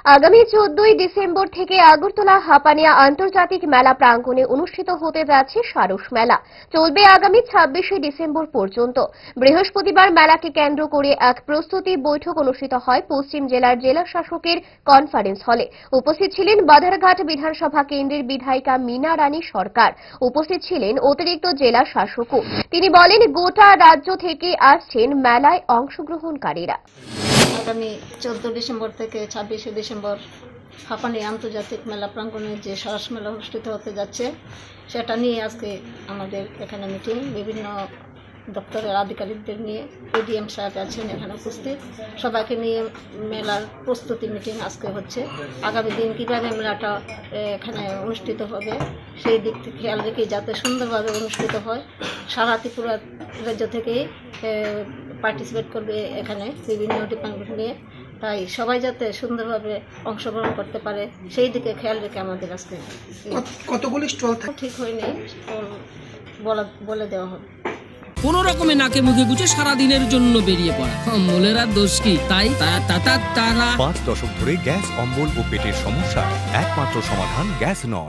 আগামী 14ই ডিসেম্বর থেকে আগরতলা হাপানিয়া আন্তর্জাতিক মেলা প্রাঙ্গণে অনুষ্ঠিত হতে যাচ্ছে সারস মেলা। চলবে আগামী 26শে ডিসেম্বর পর্যন্ত। বৃহস্পতিবার মেলাকে কেন্দ্র করে এক প্রস্তুতি বৈঠক অনুষ্ঠিত হয় পশ্চিম জেলার জেলা শাসকের কনফারেন্স হলে। উপস্থিত ছিলেন বাধারঘাট বিধানসভা কেন্দ্রের বিধায়িকা মীনা রানী সরকার। উপস্থিত ছিলেন অতিরিক্ত জেলা শাসকও। তিনি বলেন, গোটা রাজ্য থেকে আসছেন মেলায় অংশগ্রহণকারীরা। আগামী 14 ডিসেম্বর থেকে 26শে ডিসেম্বর হাপানিয়া আন্তর্জাতিক মেলা প্রাঙ্গণে যে সারস মেলা অনুষ্ঠিত হতে যাচ্ছে সেটা নিয়ে আজকে আমাদের এখানে মিটিং। বিভিন্ন দপ্তরের আধিকারিকদের নিয়ে এডিএম সাহেব আছেন এখানে উপস্থিত, সবাইকে নিয়ে মেলার প্রস্তুতি মিটিং আজকে হচ্ছে। আগামী দিন কীভাবে মেলাটা এখানে অনুষ্ঠিত হবে সেই দিক থেকে খেয়াল রেখে যাতে সুন্দরভাবে অনুষ্ঠিত হয়। সারা ত্রিপুরা রাজ্য থেকেই পার্টিসিপেট করবে এখানে বিভিন্ন ডিপার্টমেন্ট নিয়ে, তাই সবাই যাতে সুন্দরভাবে অংশগ্রহণ করতে পারে সেই দিকে খেয়াল রেখে আমাদের আজকে কতগুলি স্টল ঠিক হয়নি, স্টল বলে দেওয়া হবে। কোন রকমে নাকে মুখে গুছে সারাদিনের জন্য বেরিয়ে পড়া, অম্বলের আর দোষ কি? তাই তারা 5 দশক ধরে গ্যাস, অম্বল ও পেটের সমস্যা একমাত্র সমাধান গ্যাস নল।